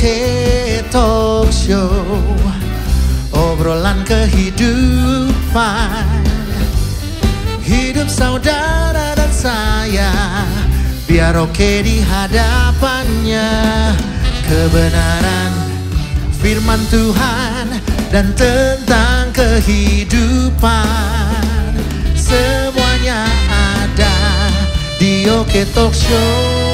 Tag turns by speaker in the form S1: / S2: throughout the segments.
S1: Oke Talk Show, obrolan kehidupan, hidup saudara dan saya, biar oke di hadapannya. Kebenaran firman Tuhan dan tentang kehidupan, semuanya ada di Oke Talk Show.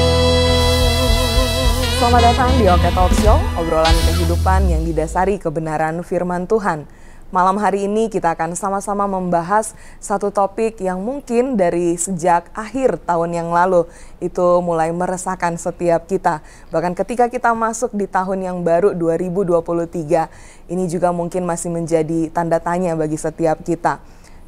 S2: Selamat datang di Oke Talk Show, obrolan kehidupan yang didasari kebenaran firman Tuhan. Malam hari ini kita akan sama-sama membahas satu topik yang mungkin dari sejak akhir tahun yang lalu itu mulai meresahkan setiap kita. Bahkan ketika kita masuk di tahun yang baru 2023, ini juga mungkin masih menjadi tanda tanya bagi setiap kita.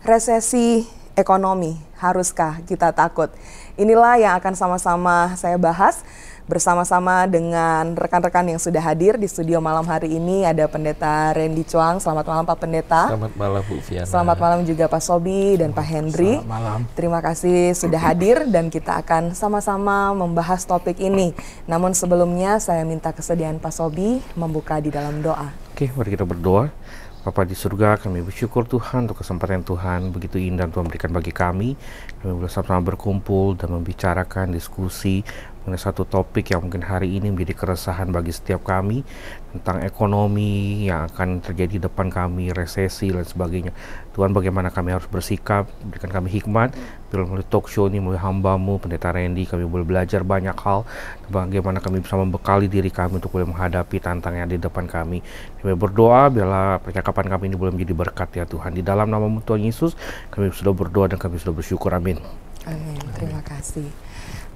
S2: Resesi ekonomi, haruskah kita takut? Inilah yang akan sama-sama saya bahas bersama-sama dengan rekan-rekan yang sudah hadir di studio malam hari ini. Ada Pendeta Randy Chuang. Selamat malam Pak Pendeta.
S3: Selamat malam Bu Fiana.
S2: Selamat malam juga Pak Sobi dan Pak Henry.
S1: Selamat malam.
S2: Terima kasih sudah hadir dan kita akan sama-sama membahas topik ini. Namun sebelumnya saya minta kesediaan Pak Sobi membuka di dalam doa.
S3: Oke, mari kita berdoa. Bapa di surga, kami bersyukur Tuhan untuk kesempatan Tuhan begitu indah Tuhan berikan bagi kami. Kami boleh sama-sama berkumpul dan membicarakan diskusi mengenai satu topik yang mungkin hari ini menjadi keresahan bagi setiap kami, tentang ekonomi yang akan terjadi di depan kami, resesi dan sebagainya. Tuhan, bagaimana kami harus bersikap, berikan kami hikmat melalui talk show ini, melalui hamba-Mu Pendeta Randy. Kami boleh belajar banyak hal, bagaimana kami bisa membekali diri kami untuk boleh menghadapi tantangan yang di depan kami. Kami berdoa biarlah percakapan kami ini boleh menjadi berkat ya Tuhan. Di dalam nama-Mu Tuhan Yesus kami sudah berdoa dan kami sudah bersyukur. Amin.
S2: Amin. Terima kasih.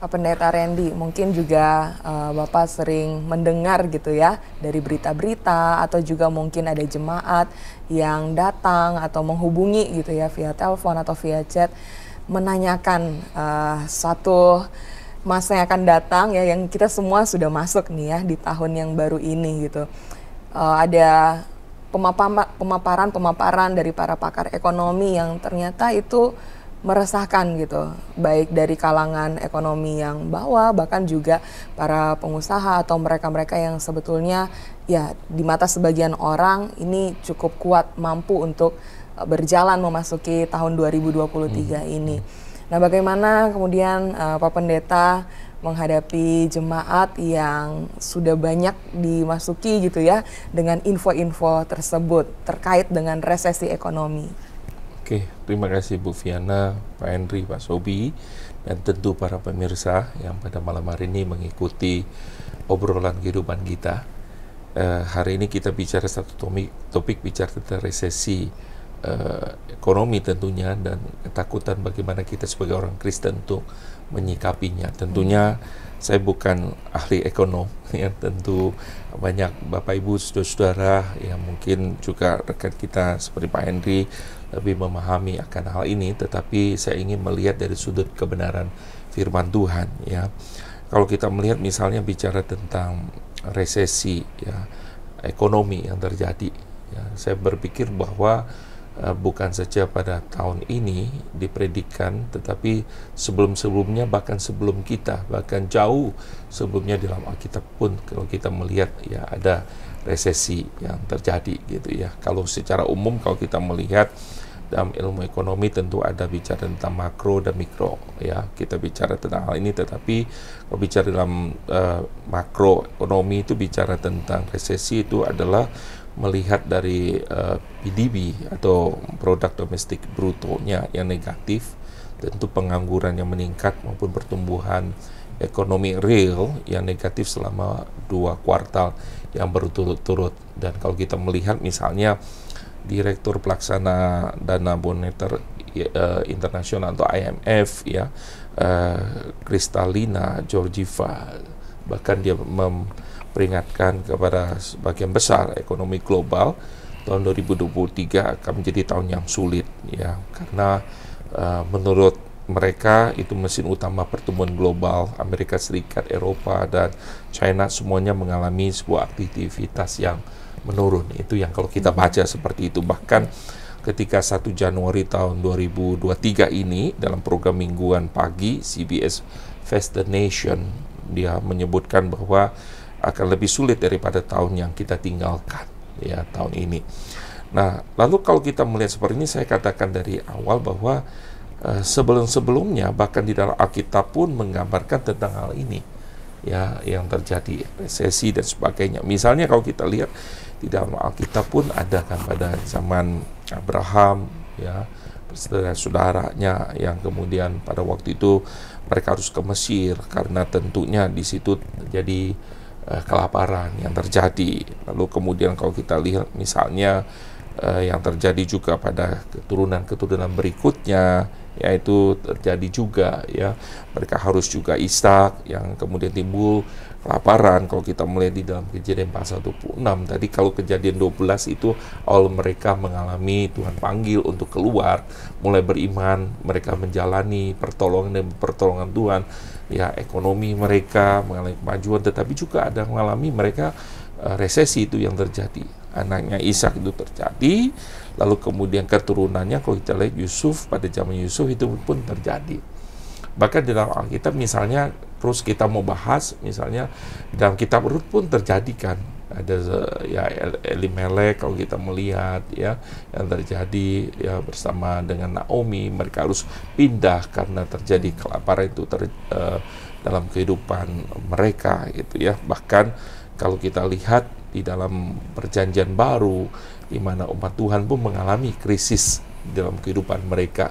S2: Pak Pendeta Randy, mungkin juga Bapak sering mendengar gitu ya dari berita-berita atau juga mungkin ada jemaat yang datang atau menghubungi gitu ya via telepon atau via chat menanyakan satu masa yang akan datang ya, yang kita semua sudah masuk nih ya di tahun yang baru ini gitu. Ada pemaparan dari para pakar ekonomi yang ternyata itu meresahkan gitu, baik dari kalangan ekonomi yang bawah, bahkan juga para pengusaha atau mereka-mereka yang sebetulnya ya di mata sebagian orang ini cukup kuat mampu untuk berjalan memasuki tahun 2023 ini. Nah, bagaimana kemudian Pak Pendeta menghadapi jemaat yang sudah banyak dimasuki gitu ya dengan info-info tersebut terkait dengan resesi ekonomi?
S3: Oke, terima kasih Bu Fiana, Pak Henry, Pak Sobi, dan tentu para pemirsa yang pada malam hari ini mengikuti obrolan kehidupan kita. Hari ini kita bicara satu topik bicara tentang resesi ekonomi tentunya, dan ketakutan bagaimana kita sebagai orang Kristen untuk menyikapinya. Tentunya saya bukan ahli ekonom, yang tentu banyak Bapak Ibu saudara-saudara yang mungkin juga rekan kita seperti Pak Henry lebih memahami akan hal ini, tetapi saya ingin melihat dari sudut kebenaran firman Tuhan ya. Kalau kita melihat misalnya bicara tentang resesi ya, ekonomi yang terjadi ya, saya berpikir bahwa bukan saja pada tahun ini dipredikkan, tetapi sebelum-sebelumnya, bahkan sebelum kita, bahkan jauh sebelumnya dalam Alkitab pun kalau kita melihat ya ada resesi yang terjadi gitu ya. Kalau secara umum kalau kita melihat dalam ilmu ekonomi tentu ada bicara tentang makro dan mikro ya, kita bicara tentang hal ini, tetapi kalau bicara dalam makro ekonomi itu bicara tentang resesi itu adalah melihat dari PDB atau produk domestik brutonya yang negatif, tentu pengangguran yang meningkat maupun pertumbuhan ekonomi real yang negatif selama 2 kuartal yang berturut-turut. Dan kalau kita melihat misalnya Direktur Pelaksana Dana Moneter Internasional atau IMF ya, Kristalina Georgieva, bahkan dia memperingatkan kepada sebagian besar ekonomi global tahun 2023 akan menjadi tahun yang sulit ya, karena menurut mereka itu mesin utama pertumbuhan global, Amerika Serikat, Eropa, dan China semuanya mengalami sebuah aktivitas yang menurun. Itu yang kalau kita baca seperti itu. Bahkan ketika 1 Januari tahun 2023 ini dalam program mingguan pagi CBS Face the Nation, dia menyebutkan bahwa akan lebih sulit daripada tahun yang kita tinggalkan, ya, tahun ini. Nah, lalu kalau kita melihat seperti ini, saya katakan dari awal bahwa sebelum-sebelumnya bahkan di dalam Alkitab pun menggambarkan tentang hal ini, ya, yang terjadi resesi dan sebagainya. Misalnya kalau kita lihat di dalam Alkitab pun ada kan pada zaman Abraham, ya, saudara-saudaranya yang kemudian pada waktu itu mereka harus ke Mesir karena tentunya di situ terjadi kelaparan yang terjadi. Lalu kemudian kalau kita lihat misalnya yang terjadi juga pada keturunan-keturunan berikutnya, yaitu terjadi juga, ya, mereka harus juga Ishak yang kemudian timbul kelaparan. Kalau kita melihat di dalam Kejadian pasal 26 tadi, kalau Kejadian 12 itu awal mereka mengalami Tuhan panggil untuk keluar, mulai beriman, mereka menjalani pertolongan dan pertolongan Tuhan, ya, ekonomi mereka mengalami kemajuan, tetapi juga ada mengalami mereka resesi itu yang terjadi. Anaknya Ishak itu terjadi, lalu kemudian keturunannya kalau kita lihat Yusuf, pada zaman Yusuf itu pun terjadi. Bahkan di dalam Alkitab misalnya, terus kita mau bahas misalnya dalam kitab Rut pun terjadi kan, ada ya Elimelek kalau kita melihat, ya, yang terjadi, ya, bersama dengan Naomi, mereka harus pindah karena terjadi kelaparan itu dalam kehidupan mereka, gitu ya. Bahkan kalau kita lihat di dalam Perjanjian Baru, di mana umat Tuhan pun mengalami krisis dalam kehidupan mereka.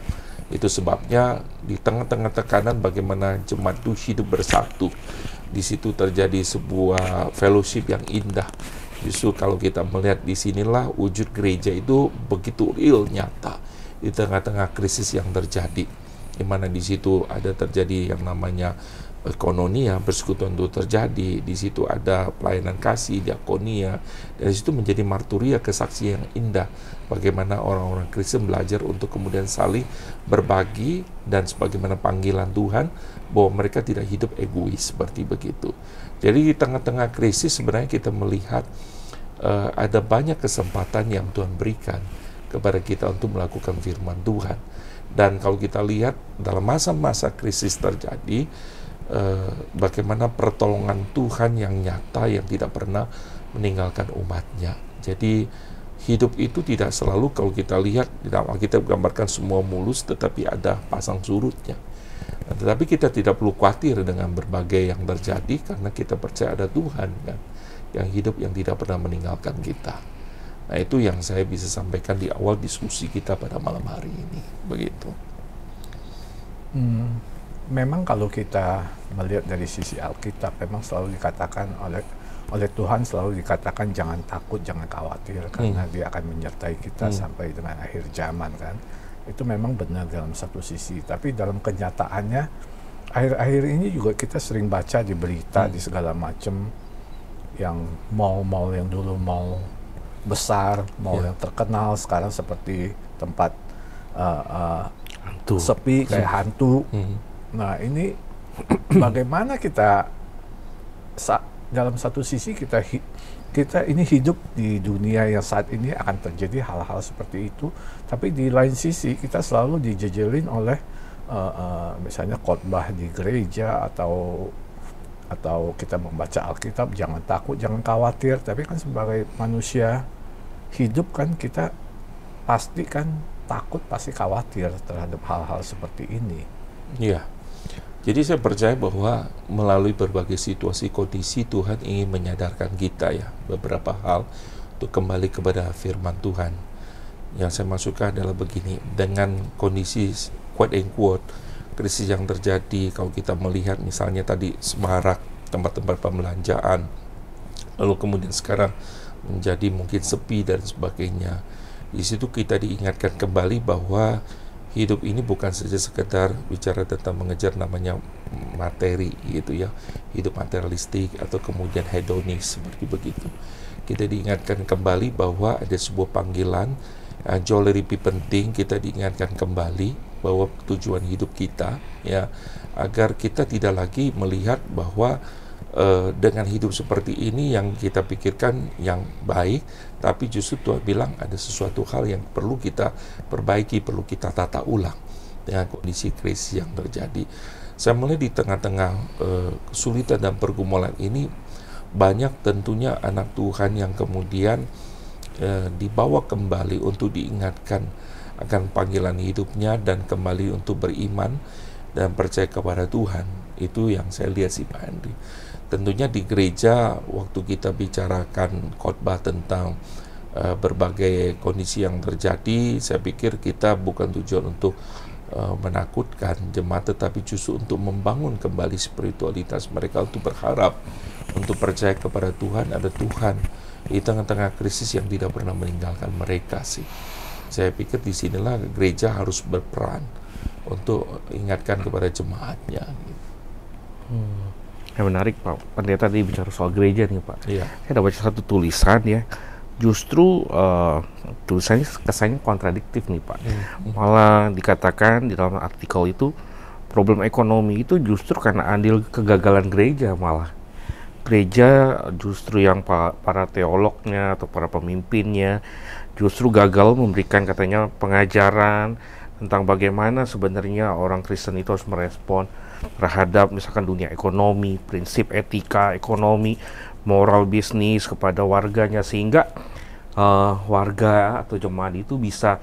S3: Itu sebabnya di tengah-tengah tekanan bagaimana jemaat itu hidup bersatu. Di situ terjadi sebuah fellowship yang indah. Justru kalau kita melihat di sinilah wujud gereja itu begitu real, nyata di tengah-tengah krisis yang terjadi. Di mana di situ ada terjadi yang namanya koinonia, persekutuan itu terjadi. Di situ ada pelayanan kasih, diakonia. Dari situ menjadi marturia, kesaksian yang indah. Bagaimana orang-orang Kristen belajar untuk kemudian saling berbagi dan sebagaimana panggilan Tuhan bahwa mereka tidak hidup egois seperti begitu. Jadi di tengah-tengah krisis sebenarnya kita melihat ada banyak kesempatan yang Tuhan berikan kepada kita untuk melakukan firman Tuhan. Dan kalau kita lihat dalam masa-masa krisis terjadi, bagaimana pertolongan Tuhan yang nyata yang tidak pernah meninggalkan umatnya. Jadi hidup itu tidak selalu, kalau kita lihat di dalam Alkitab gambarkan semua mulus, tetapi ada pasang surutnya. Nah, tetapi kita tidak perlu khawatir dengan berbagai yang terjadi karena kita percaya ada Tuhan kan, yang hidup yang tidak pernah meninggalkan kita. Nah, itu yang saya bisa sampaikan di awal diskusi kita pada malam hari ini. Begitu.
S4: Memang kalau kita melihat dari sisi Alkitab, memang selalu dikatakan oleh Tuhan, selalu dikatakan jangan takut, jangan khawatir, karena Dia akan menyertai kita sampai dengan akhir zaman kan. Itu memang benar dalam satu sisi, tapi dalam kenyataannya akhir-akhir ini juga kita sering baca di berita di segala macam, yang mall-mall yang dulu mall besar, mall yang terkenal sekarang seperti tempat sepi kayak hantu. Nah, ini bagaimana kita dalam satu sisi kita ini hidup di dunia yang saat ini akan terjadi hal-hal seperti itu, tapi di lain sisi kita selalu dijejelin oleh misalnya khotbah di gereja atau kita membaca Alkitab, jangan takut, jangan khawatir. Tapi kan sebagai manusia hidup kan kita pasti kan takut, pasti khawatir terhadap hal-hal seperti ini.
S3: Iya. Jadi saya percaya bahwa melalui berbagai situasi kondisi Tuhan ingin menyadarkan kita, ya, beberapa hal untuk kembali kepada firman Tuhan. Yang saya masukkan adalah begini, dengan kondisi quote and quote krisis yang terjadi, kalau kita melihat misalnya tadi semarak tempat-tempat pembelanjaan, lalu kemudian sekarang menjadi mungkin sepi dan sebagainya. Di situ kita diingatkan kembali bahwa hidup ini bukan saja sekedar bicara tentang mengejar namanya materi gitu, ya, hidup materialistik atau kemudian hedonis seperti begitu. Kita diingatkan kembali bahwa ada sebuah panggilan jauh lebih penting. Kita diingatkan kembali bahwa tujuan hidup kita, ya, agar kita tidak lagi melihat bahwa dengan hidup seperti ini yang kita pikirkan yang baik, tapi justru Tuhan bilang ada sesuatu hal yang perlu kita perbaiki, perlu kita tata ulang dengan kondisi krisis yang terjadi. Saya melihat di tengah-tengah kesulitan dan pergumulan ini, banyak tentunya anak Tuhan yang kemudian dibawa kembali untuk diingatkan akan panggilan hidupnya dan kembali untuk beriman dan percaya kepada Tuhan. Itu yang saya lihat sih Pak Henry. Tentunya di gereja waktu kita bicarakan khotbah tentang berbagai kondisi yang terjadi, saya pikir kita bukan tujuan untuk menakutkan jemaat, tetapi justru untuk membangun kembali spiritualitas mereka, untuk berharap, untuk percaya kepada Tuhan, ada Tuhan di tengah-tengah krisis yang tidak pernah meninggalkan mereka sih. Saya pikir disinilah gereja harus berperan untuk ingatkan kepada jemaatnya.
S5: Yang menarik Pak Pendeta tadi bicara soal gereja nih Pak.
S3: Iya.
S5: Saya dapat satu tulisan ya, justru tulisannya kesannya kontradiktif nih Pak. Malah dikatakan di dalam artikel itu problem ekonomi itu justru karena andil kegagalan gereja. Malah gereja justru yang para teolognya atau para pemimpinnya justru gagal memberikan katanya pengajaran tentang bagaimana sebenarnya orang Kristen itu harus merespon terhadap misalkan dunia ekonomi, prinsip etika ekonomi, moral bisnis kepada warganya, sehingga warga atau jemaat itu bisa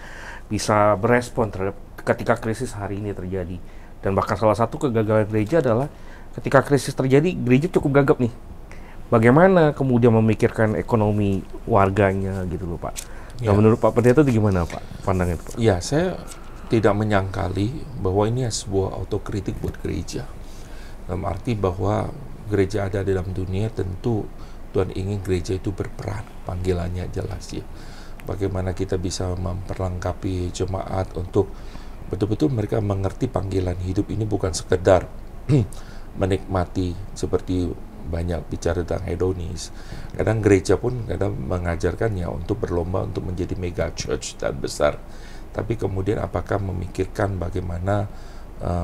S5: berespon terhadap ketika krisis hari ini terjadi. Dan bahkan salah satu kegagalan gereja adalah ketika krisis terjadi, gereja cukup gagap nih. Bagaimana kemudian memikirkan ekonomi warganya gitu loh Pak. Nah, menurut Pak Pendeta itu gimana Pak pandangan Pak?
S3: Ya, saya tidak menyangkali bahwa ini sebuah autokritik buat gereja. Dalam arti bahwa gereja ada dalam dunia, tentu Tuhan ingin gereja itu berperan, panggilannya jelas ya. Bagaimana kita bisa memperlengkapi jemaat untuk betul-betul mereka mengerti panggilan hidup ini bukan sekedar menikmati seperti banyak bicara tentang hedonis. Kadang gereja pun kadang mengajarkannya untuk berlomba untuk menjadi mega church dan besar. Tapi kemudian apakah memikirkan bagaimana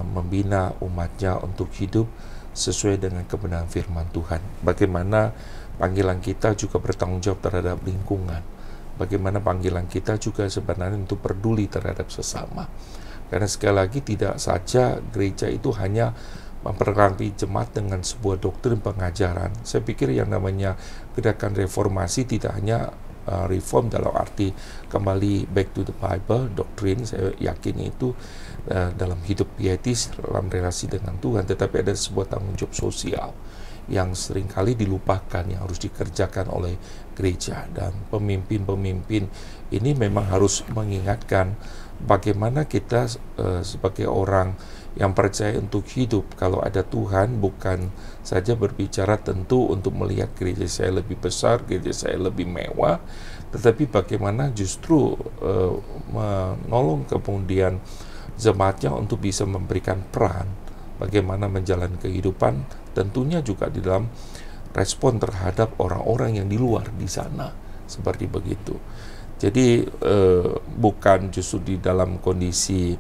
S3: membina umatnya untuk hidup sesuai dengan kebenaran firman Tuhan. Bagaimana panggilan kita juga bertanggung jawab terhadap lingkungan. Bagaimana panggilan kita juga sebenarnya untuk peduli terhadap sesama. Karena sekali lagi tidak saja gereja itu hanya memperlengkapi jemaat dengan sebuah doktrin pengajaran. Saya pikir yang namanya gerakan reformasi tidak hanya reform dalam arti kembali back to the Bible, doktrin, saya yakin itu dalam hidup pietis, dalam relasi dengan Tuhan, tetapi ada sebuah tanggung jawab sosial yang seringkali dilupakan, yang harus dikerjakan oleh gereja. Dan pemimpin-pemimpin ini memang harus mengingatkan bagaimana kita sebagai orang yang percaya untuk hidup, kalau ada Tuhan, bukan saja berbicara tentu untuk melihat gereja saya lebih besar, gereja saya lebih mewah, tetapi bagaimana justru menolong kemudian jemaatnya untuk bisa memberikan peran, bagaimana menjalani kehidupan, tentunya juga di dalam respon terhadap orang-orang yang di luar di sana, seperti begitu. Jadi bukan justru di dalam kondisi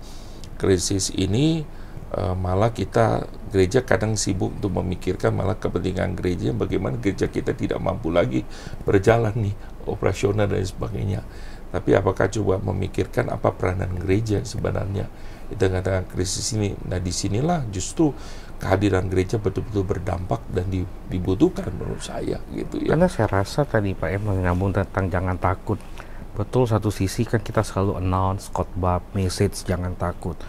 S3: krisis ini malah kita gereja kadang sibuk untuk memikirkan malah kepentingan gereja, bagaimana gereja kita tidak mampu lagi berjalan nih operasional dan sebagainya. Tapi apakah coba memikirkan apa peranan gereja sebenarnya di tengah-tengah krisis ini? Nah, disinilah justru kehadiran gereja betul-betul berdampak dan dibutuhkan menurut saya gitu ya.
S5: Karena saya rasa tadi Pak Em menyambung tentang jangan takut. Betul, satu sisi kan kita selalu announce khotbah, message jangan takut.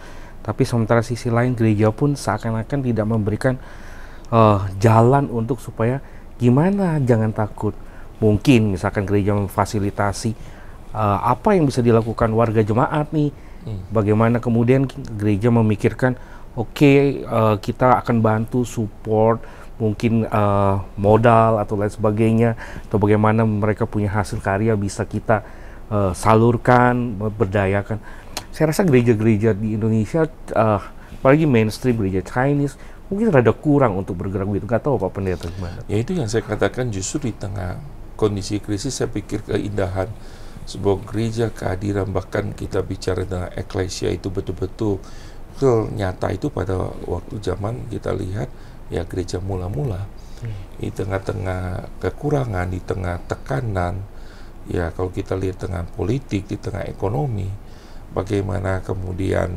S5: Tapi sementara sisi lain gereja pun seakan-akan tidak memberikan jalan untuk supaya gimana jangan takut. Mungkin misalkan gereja memfasilitasi apa yang bisa dilakukan warga jemaat nih. Bagaimana kemudian gereja memikirkan kita akan bantu support mungkin modal atau lain sebagainya, atau bagaimana mereka punya hasil karya bisa kita salurkan, berdayakan. Saya rasa gereja-gereja di Indonesia, apalagi mainstream gereja Chinese, mungkin rada kurang untuk bergerak begitu. Nggak tahu Pak Pendeta gimana?
S3: Ya itu yang saya katakan, justru di tengah kondisi krisis saya pikir keindahan sebuah gereja, kehadiran, bahkan kita bicara tentang eklesia itu betul-betul nyata itu pada waktu zaman kita lihat ya gereja mula-mula di tengah-tengah kekurangan, di tengah tekanan, ya kalau kita lihat tengah politik, di tengah ekonomi, bagaimana kemudian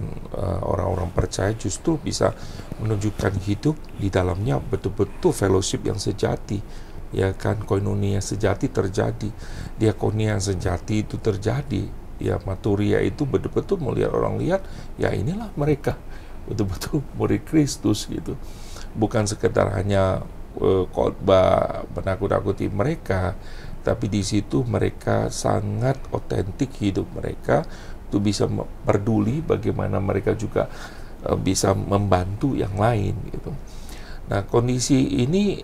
S3: orang-orang percaya justru bisa menunjukkan hidup di dalamnya betul-betul fellowship yang sejati, ya kan, koinonia sejati terjadi, diakonia sejati itu terjadi, ya maturia itu betul-betul melihat orang lihat, ya inilah mereka betul-betul murid Kristus gitu, bukan sekedar hanya khotbah menakut-nakuti mereka, tapi di situ mereka sangat otentik hidup mereka untuk bisa peduli bagaimana mereka juga bisa membantu yang lain gitu. Nah, kondisi ini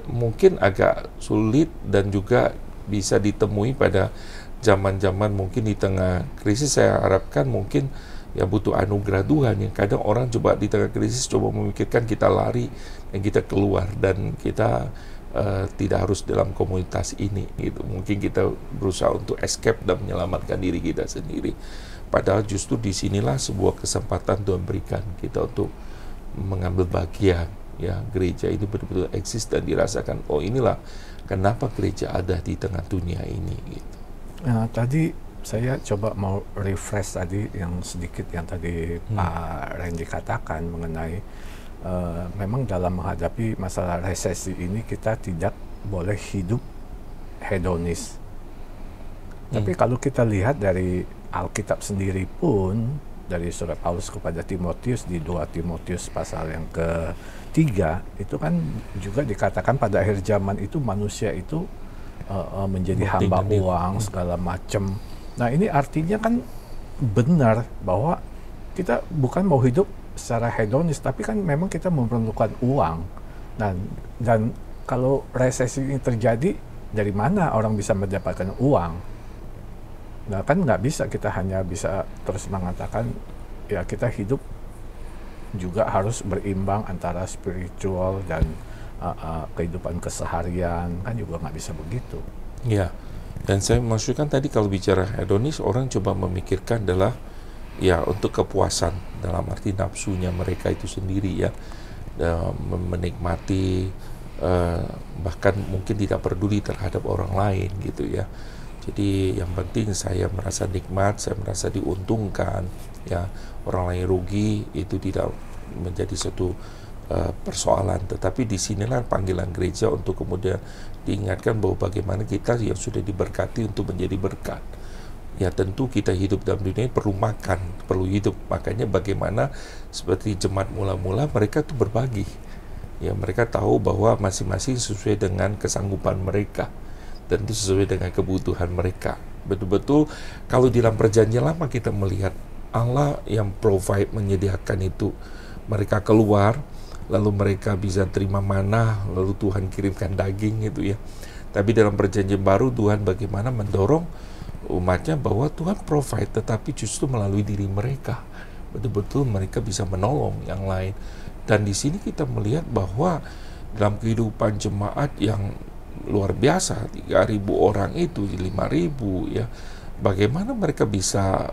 S3: mungkin agak sulit dan juga bisa ditemui pada zaman-zaman mungkin di tengah krisis. Saya harapkan mungkin ya butuh anugerah Tuhan, yang kadang orang coba di tengah krisis coba memikirkan kita lari dan kita keluar dan kita tidak harus dalam komunitas ini gitu. Mungkin kita berusaha untuk escape dan menyelamatkan diri kita sendiri. Padahal justru disinilah sebuah kesempatan Tuhan berikan kita untuk mengambil bagian. Ya, gereja ini betul-betul eksis dan dirasakan, oh inilah kenapa gereja ada di tengah dunia ini gitu.
S4: Nah, tadi saya coba mau refresh tadi yang sedikit yang tadi Pak Randy katakan mengenai memang dalam menghadapi masalah resesi ini kita tidak boleh hidup hedonis. Tapi kalau kita lihat dari Alkitab sendiri pun, dari surat Paulus kepada Timotius di 2 Timotius pasal yang ke-3 itu kan juga dikatakan pada akhir zaman itu manusia itu menjadi hamba uang segala macam. Nah, ini artinya kan benar bahwa kita bukan mau hidup secara hedonis, tapi kan memang kita memerlukan uang. Nah, dan kalau resesi ini terjadi, dari mana orang bisa mendapatkan uang? Nah, kan nggak bisa, kita hanya bisa terus mengatakan ya kita hidup juga harus berimbang antara spiritual dan kehidupan keseharian, kan juga nggak bisa begitu.
S3: Ya, dan saya maksudkan tadi kalau bicara hedonis, orang coba memikirkan adalah ya untuk kepuasan dalam arti nafsunya mereka itu sendiri ya, menikmati bahkan mungkin tidak peduli terhadap orang lain gitu ya. Jadi yang penting saya merasa nikmat, saya merasa diuntungkan, ya orang lain rugi itu tidak menjadi satu persoalan. Tetapi disinilah panggilan gereja untuk kemudian diingatkan bahwa bagaimana kita yang sudah diberkati untuk menjadi berkat. Ya tentu kita hidup dalam dunia ini perlu makan, perlu hidup. Makanya bagaimana seperti jemaat mula-mula mereka tuh berbagi. Ya mereka tahu bahwa masing-masing sesuai dengan kesanggupan mereka. Tentu sesuai dengan kebutuhan mereka. Betul-betul kalau di dalam perjanjian lama kita melihat Allah yang provide, menyediakan itu. Mereka keluar, lalu mereka bisa terima manah, lalu Tuhan kirimkan daging gitu ya. Tapi dalam perjanjian baru Tuhan bagaimana mendorong umatnya bahwa Tuhan provide, tetapi justru melalui diri mereka. Betul-betul mereka bisa menolong yang lain. Dan di sini kita melihat bahwa dalam kehidupan jemaat yang luar biasa, 3.000 orang itu, 5.000 ya, bagaimana mereka bisa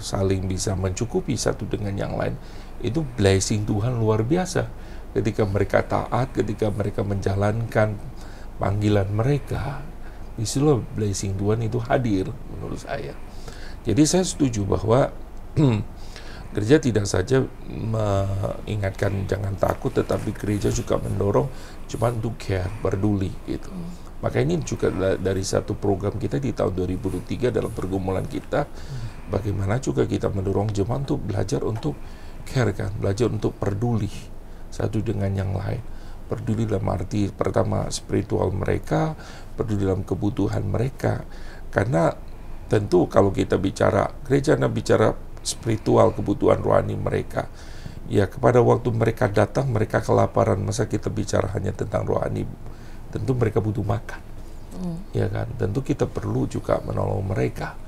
S3: saling bisa mencukupi satu dengan yang lain. Itu blessing Tuhan luar biasa ketika mereka taat, ketika mereka menjalankan panggilan mereka. Disitulah blessing Tuhan itu hadir menurut saya. Jadi saya setuju bahwa gereja tidak saja mengingatkan jangan takut, tetapi gereja juga mendorong cuma untuk care, peduli gitu. Maka ini juga dari satu program kita di tahun 2023 dalam pergumulan kita, bagaimana juga kita mendorong jemaat untuk belajar untuk care kan, belajar untuk peduli satu dengan yang lain. Peduli dalam arti pertama spiritual mereka, peduli dalam kebutuhan mereka. Karena tentu kalau kita bicara gereja, bicara spiritual, kebutuhan rohani mereka, ya kepada waktu mereka datang mereka kelaparan, masa kita bicara hanya tentang rohani? Tentu mereka butuh makan, ya kan. Tentu kita perlu juga menolong mereka.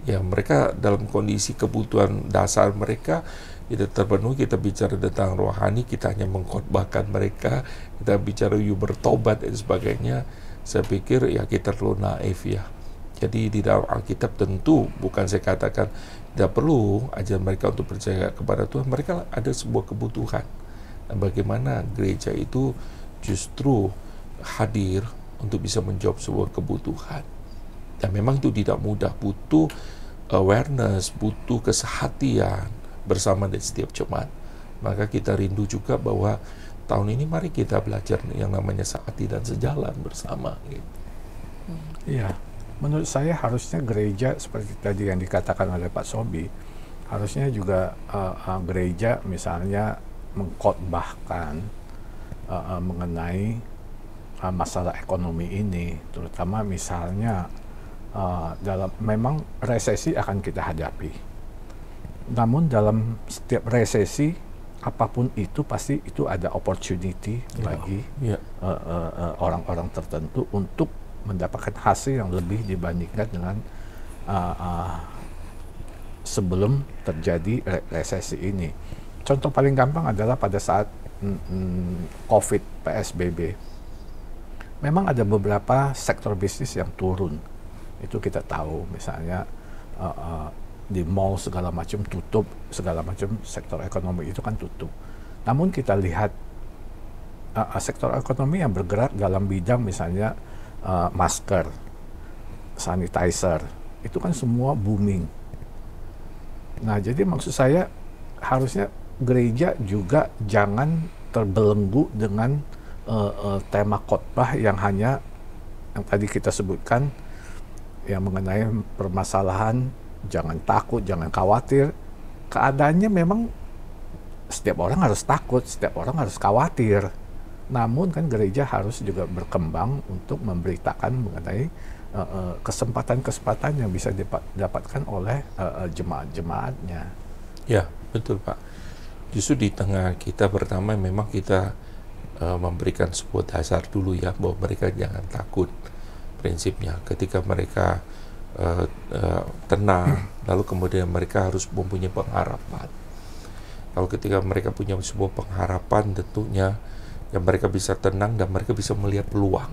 S3: Ya mereka dalam kondisi kebutuhan dasar mereka tidak terpenuhi. Kita bicara tentang rohani, kita hanya mengkhotbahkan mereka, kita bicara yuk bertobat dan sebagainya. Saya pikir ya kita terlalu naif ya. Jadi di dalam Alkitab tentu bukan saya katakan tidak perlu ajar mereka untuk percaya kepada Tuhan. Mereka ada sebuah kebutuhan. Dan bagaimana gereja itu justru hadir untuk bisa menjawab sebuah kebutuhan. Dan memang itu tidak mudah, butuh awareness, butuh kesehatian bersama dari setiap jemaat. Maka kita rindu juga bahwa tahun ini mari kita belajar yang namanya searti dan sejalan bersama gitu.
S4: Iya, menurut saya harusnya gereja seperti tadi yang dikatakan oleh Pak Sobi, harusnya juga gereja misalnya mengkhotbahkan mengenai masalah ekonomi ini, terutama misalnya dalam memang resesi akan kita hadapi. Namun dalam setiap resesi apapun itu pasti itu ada opportunity bagi orang-orang tertentu untuk mendapatkan hasil yang lebih dibandingkan dengan sebelum terjadi resesi ini. Contoh paling gampang adalah pada saat COVID, PSBB. Memang ada beberapa sektor bisnis yang turun. Itu kita tahu, misalnya di mall segala macam tutup, segala macam sektor ekonomi itu kan tutup. Namun kita lihat sektor ekonomi yang bergerak dalam bidang misalnya masker, sanitizer, itu kan semua booming. Nah, jadi maksud saya harusnya gereja juga jangan terbelenggu dengan tema khotbah yang hanya yang tadi kita sebutkan, yang mengenai permasalahan jangan takut, jangan khawatir. Keadaannya memang setiap orang harus takut, setiap orang harus khawatir. Namun kan gereja harus juga berkembang untuk memberitakan mengenai kesempatan-kesempatan yang bisa didapatkan oleh jemaat-jemaatnya.
S3: Ya, betul Pak. Justru di tengah kita pertama memang kita memberikan sebuah dasar dulu ya, bahwa mereka jangan takut. Prinsipnya ketika mereka tenang, lalu kemudian mereka harus mempunyai pengharapan. Kalau ketika mereka punya sebuah pengharapan, tentunya yang mereka bisa tenang dan mereka bisa melihat peluang.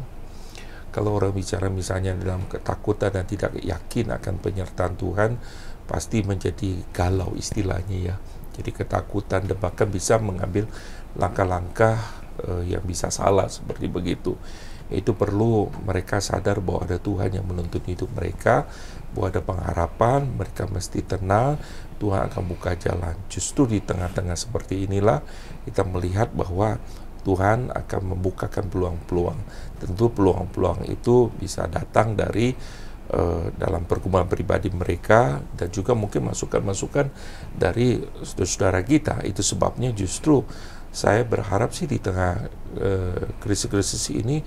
S3: Kalau orang bicara misalnya dalam ketakutan dan tidak yakin akan penyertaan Tuhan, pasti menjadi galau istilahnya ya. Jadi ketakutan dan bahkan bisa mengambil langkah-langkah yang bisa salah seperti begitu. Itu perlu mereka sadar bahwa ada Tuhan yang menuntun hidup mereka, bahwa ada pengharapan, mereka mesti tenang, Tuhan akan buka jalan. Justru di tengah-tengah seperti inilah kita melihat bahwa Tuhan akan membukakan peluang-peluang. Tentu peluang-peluang itu bisa datang dari dalam pergumulan pribadi mereka, dan juga mungkin masukan-masukan dari saudara kita. Itu sebabnya justru saya berharap sih di tengah krisis-krisis ini,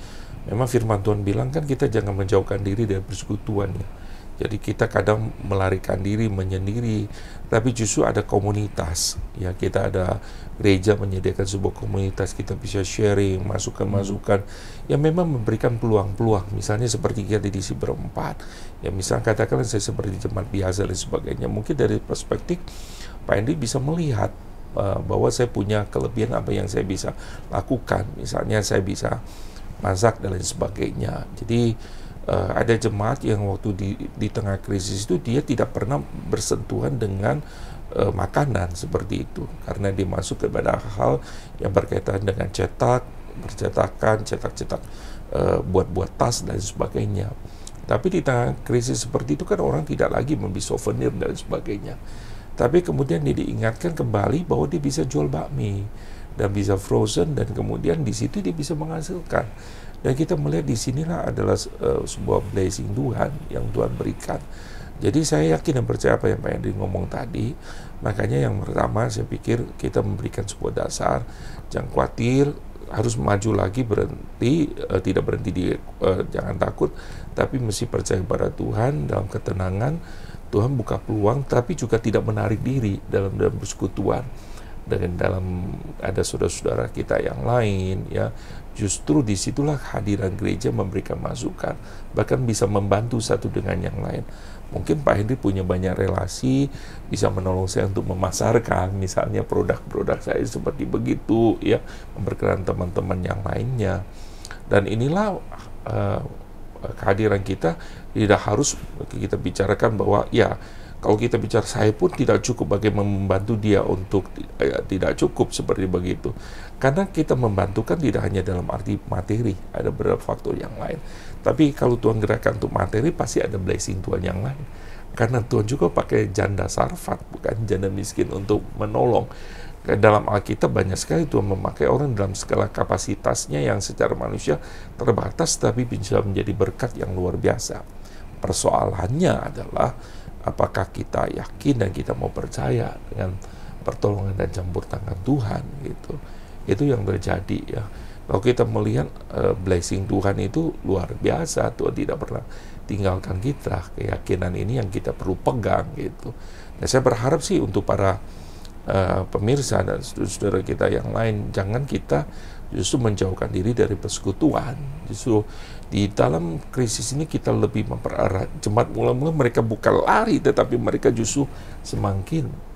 S3: memang firman Tuhan bilang kan kita jangan menjauhkan diri dari persekutuan ya. Jadi kita kadang melarikan diri, menyendiri, tapi justru ada komunitas ya. Kita ada gereja menyediakan sebuah komunitas, kita bisa sharing masukan-masukan yang memang memberikan peluang-peluang. Misalnya seperti kita di sini berempat ya, misalnya katakanlah saya seperti jemaat biasa dan sebagainya, mungkin dari perspektif Pak Henry bisa melihat bahwa saya punya kelebihan apa yang saya bisa lakukan. Misalnya saya bisa masak dan lain sebagainya. Jadi ada jemaat yang waktu di tengah krisis itu dia tidak pernah bersentuhan dengan makanan seperti itu, karena dia masuk kepada hal yang berkaitan dengan percetakan, cetak buat tas dan sebagainya. Tapi di tengah krisis seperti itu kan orang tidak lagi membeli souvenir dan sebagainya. Tapi kemudian dia diingatkan kembali bahwa dia bisa jual bakmi dan bisa frozen, dan kemudian di situ dia bisa menghasilkan. Dan kita melihat di sinilah adalah sebuah blessing Tuhan yang Tuhan berikan. Jadi saya yakin dan percaya apa yang Pak Henry ngomong tadi. Makanya yang pertama saya pikir kita memberikan sebuah dasar, jangan khawatir, harus maju lagi, tidak berhenti di jangan takut, tapi mesti percaya kepada Tuhan dalam ketenangan. Tuhan buka peluang, tapi juga tidak menarik diri dalam persekutuan dengan dalam ada saudara-saudara kita yang lain ya. Justru disitulah hadiran gereja memberikan masukan, bahkan bisa membantu satu dengan yang lain. Mungkin Pak Henry punya banyak relasi, bisa menolong saya untuk memasarkan misalnya produk-produk saya seperti begitu ya, memperkenalkan teman-teman yang lainnya. Dan inilah kehadiran kita. Tidak harus kita bicarakan bahwa ya kalau kita bicara saya pun tidak cukup bagaimana membantu dia untuk tidak cukup seperti begitu. Karena kita membantu kan tidak hanya dalam arti materi, ada beberapa faktor yang lain. Tapi kalau Tuhan gerakkan untuk materi, pasti ada blessing Tuhan yang lain. Karena Tuhan juga pakai janda sarfat, bukan janda miskin untuk menolong. Dalam Alkitab banyak sekali Tuhan memakai orang dalam segala kapasitasnya yang secara manusia terbatas, tapi bisa menjadi berkat yang luar biasa. Persoalannya adalah apakah kita yakin dan kita mau percaya dengan pertolongan dan campur tangan Tuhan gitu. Itu yang terjadi ya. Kalau kita melihat blessing Tuhan itu luar biasa, Tuhan tidak pernah tinggalkan kita. Keyakinan ini yang kita perlu pegang gitu. Dan saya berharap sih untuk para pemirsa dan saudara kita yang lain, jangan kita justru menjauhkan diri dari persekutuan. Justru di dalam krisis ini kita lebih mempererat. Jemaat mula-mula mereka bukan lari, tetapi mereka justru semakin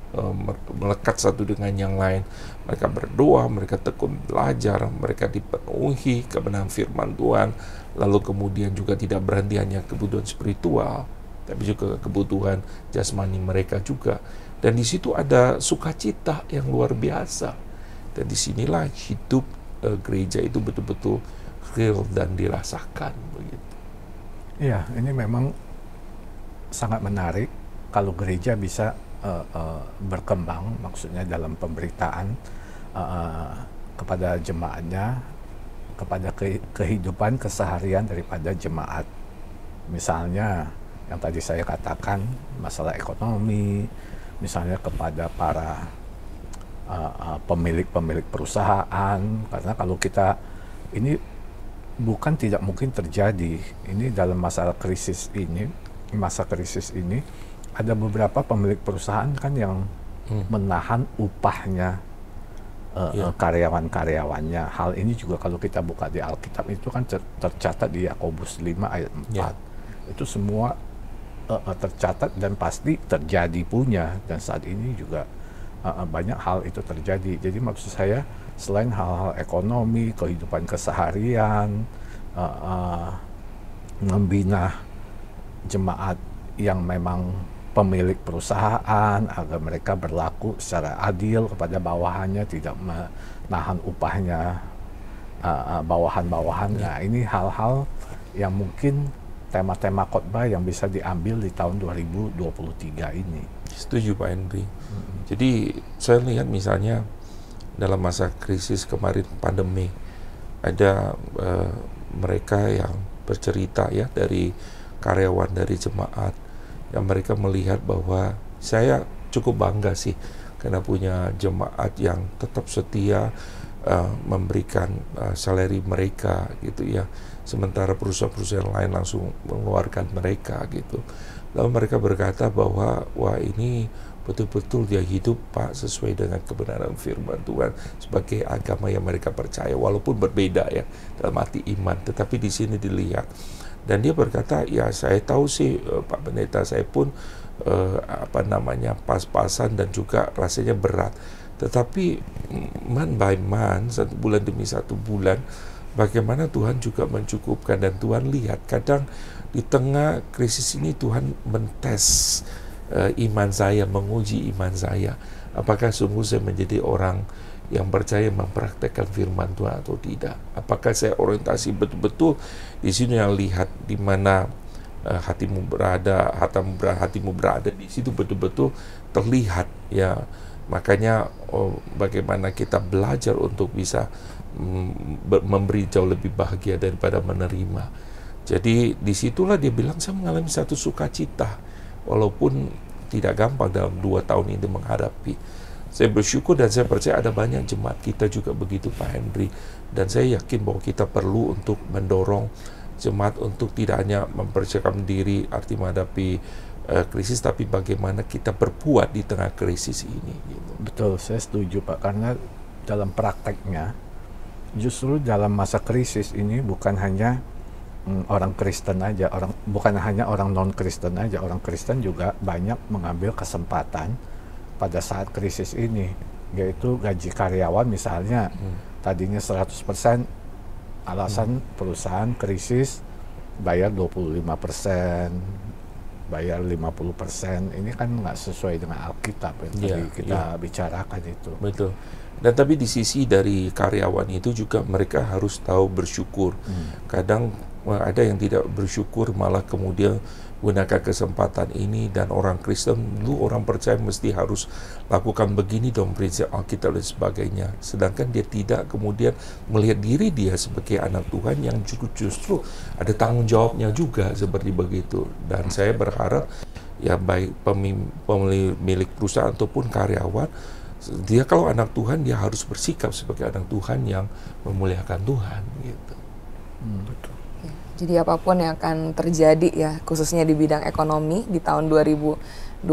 S3: melekat satu dengan yang lain. Mereka berdoa, mereka tekun belajar, mereka dipenuhi kebenaran firman Tuhan, lalu kemudian juga tidak berhenti hanya kebutuhan spiritual, tapi juga kebutuhan jasmani mereka juga. Dan di situ ada sukacita yang luar biasa. Dan disinilah hidup gereja itu betul-betul real dan dirasakan begitu.
S4: Iya, ini memang sangat menarik kalau gereja bisa berkembang, maksudnya dalam pemberitaan kepada jemaatnya, kepada kehidupan keseharian daripada jemaat. Misalnya yang tadi saya katakan, masalah ekonomi, misalnya kepada para pemilik perusahaan, karena kalau kita ini bukan tidak mungkin terjadi, ini dalam masa krisis ini ada beberapa pemilik perusahaan kan yang menahan upahnya karyawan-karyawannya. Hal ini juga kalau kita buka di Alkitab itu kan tercatat di Yakobus 5 ayat 4. Itu semua tercatat dan pasti terjadi punya, dan saat ini juga banyak hal itu terjadi. Jadi maksud saya, selain hal-hal ekonomi, kehidupan keseharian, membina jemaat yang memang pemilik perusahaan agar mereka berlaku secara adil kepada bawahannya, tidak menahan upahnya bawahan-bawahan. Nah, ini hal-hal yang mungkin tema-tema khotbah yang bisa diambil di tahun 2023 ini.
S3: Setuju Pak Henry. Jadi saya lihat misalnya dalam masa krisis kemarin pandemi, ada mereka yang bercerita ya dari karyawan dari jemaat, yang mereka melihat bahwa saya cukup bangga sih karena punya jemaat yang tetap setia memberikan salary mereka gitu ya, sementara perusahaan-perusahaan lain langsung mengeluarkan mereka gitu. Lalu mereka berkata bahwa wah, ini betul-betul dia hidup Pak sesuai dengan kebenaran firman Tuhan sebagai agama yang mereka percaya, walaupun berbeda ya dalam arti iman, tetapi di sini dilihat. Dan dia berkata, ya saya tahu sih Pak Pendeta, saya pun pas-pasan dan juga rasanya berat, tetapi man by man, satu bulan demi satu bulan, bagaimana Tuhan juga mencukupkan. Dan Tuhan lihat kadang di tengah krisis ini Tuhan mentes iman saya, menguji iman saya, apakah sungguh saya menjadi orang yang percaya mempraktekkan firman Tuhan atau tidak. Apakah saya orientasi betul-betul di sini, yang lihat di mana hatimu berada di situ betul-betul terlihat ya. Makanya bagaimana kita belajar untuk bisa memberi jauh lebih bahagia daripada menerima. Jadi disitulah dia bilang, saya mengalami satu sukacita walaupun tidak gampang dalam 2 tahun ini menghadapi. Saya bersyukur dan saya percaya ada banyak jemaat kita juga begitu Pak Henry, dan saya yakin bahwa kita perlu untuk mendorong jemaat untuk tidak hanya mempersiapkan diri arti menghadapi krisis, tapi bagaimana kita berbuat di tengah krisis ini gitu.
S4: Betul, saya setuju Pak, karena dalam prakteknya justru dalam masa krisis ini bukan hanya orang Kristen aja, bukan hanya orang non-Kristen aja, orang Kristen juga banyak mengambil kesempatan pada saat krisis ini, yaitu gaji karyawan misalnya tadinya 100%, alasan perusahaan krisis bayar 25%, bayar 50%, ini kan nggak sesuai dengan Alkitab yang tadi kita bicarakan itu.
S3: Betul. Dan tapi di sisi dari karyawan itu juga mereka harus tahu bersyukur. Kadang Wah, ada yang tidak bersyukur malah kemudian gunakan kesempatan ini. Dan orang Kristen, lu orang percaya mesti harus lakukan begini dong, prinsip Alkitab dan sebagainya. Sedangkan dia tidak kemudian melihat diri dia sebagai anak Tuhan yang justru ada tanggung jawabnya juga seperti begitu. Dan saya berharap ya baik pemilik perusahaan ataupun karyawan, dia kalau anak Tuhan dia harus bersikap sebagai anak Tuhan yang memuliakan Tuhan gitu.
S4: Betul.
S2: Jadi apapun yang akan terjadi ya, khususnya di bidang ekonomi di tahun 2023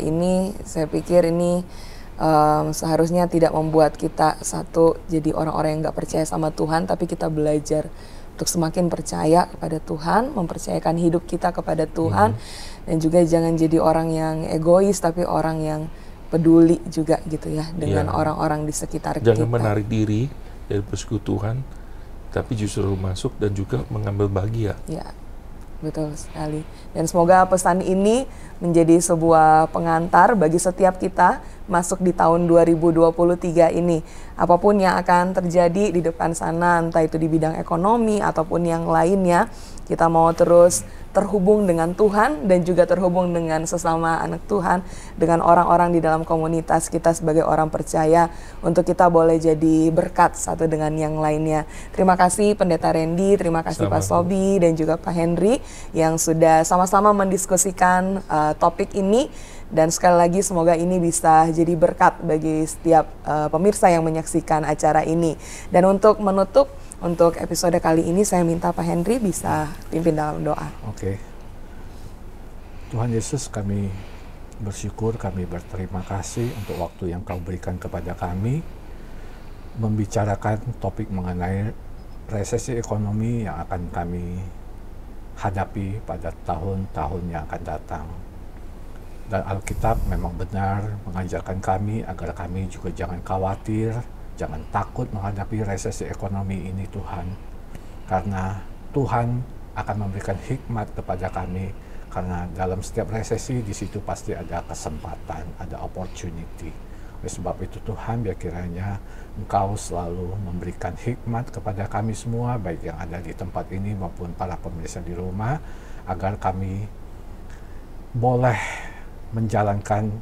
S2: ini, saya pikir ini seharusnya tidak membuat kita satu jadi orang-orang yang nggak percaya sama Tuhan, tapi kita belajar untuk semakin percaya kepada Tuhan, mempercayakan hidup kita kepada Tuhan, dan juga jangan jadi orang yang egois, tapi orang yang peduli juga gitu ya dengan orang-orang di sekitar kita.
S3: Jangan menarik diri dari persekutuan, tapi justru masuk dan juga mengambil bahagia.
S2: Ya, betul sekali. Dan semoga pesan ini menjadi sebuah pengantar bagi setiap kita masuk di tahun 2023 ini. Apapun yang akan terjadi di depan sana, entah itu di bidang ekonomi ataupun yang lainnya, kita mau terus terhubung dengan Tuhan dan juga terhubung dengan sesama anak Tuhan, dengan orang-orang di dalam komunitas kita sebagai orang percaya, untuk kita boleh jadi berkat satu dengan yang lainnya. Terima kasih Pendeta Randy, terima kasih Pak Sobi dan juga Pak Henry yang sudah sama-sama mendiskusikan topik ini. Dan sekali lagi semoga ini bisa jadi berkat bagi setiap pemirsa yang menyaksikan acara ini. Dan untuk menutup, untuk episode kali ini saya minta Pak Henry bisa pimpin dalam doa.
S4: Oke. Tuhan Yesus, kami bersyukur, kami berterima kasih untuk waktu yang Kau berikan kepada kami membicarakan topik mengenai resesi ekonomi yang akan kami hadapi pada tahun-tahun yang akan datang. Dan Alkitab memang benar mengajarkan kami agar kami juga jangan khawatir, jangan takut menghadapi resesi ekonomi ini Tuhan. Karena Tuhan akan memberikan hikmat kepada kami, karena dalam setiap resesi di situ pasti ada kesempatan, ada opportunity. Oleh sebab itu Tuhan, biar kiranya Engkau selalu memberikan hikmat kepada kami semua, baik yang ada di tempat ini maupun para pemirsa di rumah, agar kami boleh menjalankan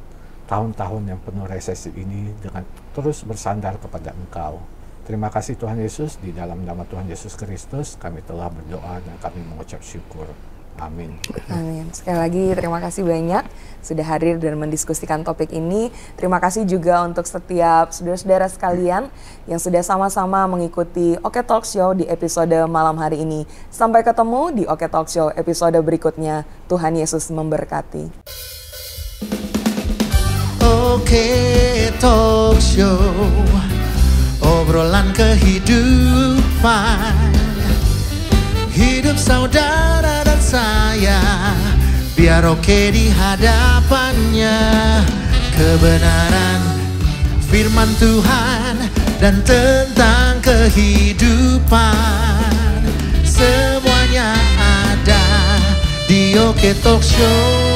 S4: tahun-tahun yang penuh resesi ini dengan terus bersandar kepada Engkau. Terima kasih Tuhan Yesus, di dalam nama Tuhan Yesus Kristus kami telah berdoa dan kami mengucap syukur. Amin.
S2: Amin. Sekali lagi terima kasih banyak sudah hadir dan mendiskusikan topik ini. Terima kasih juga untuk setiap saudara-saudara sekalian yang sudah sama-sama mengikuti Oke Talk Show di episode malam hari ini. Sampai ketemu di Oke Talk Show episode berikutnya. Tuhan Yesus memberkati.
S1: Oke Talk Show, obrolan kehidupan, hidup saudara dan saya, biar oke di hadapannya. Kebenaran firman Tuhan dan tentang kehidupan, semuanya ada di Oke Talk Show.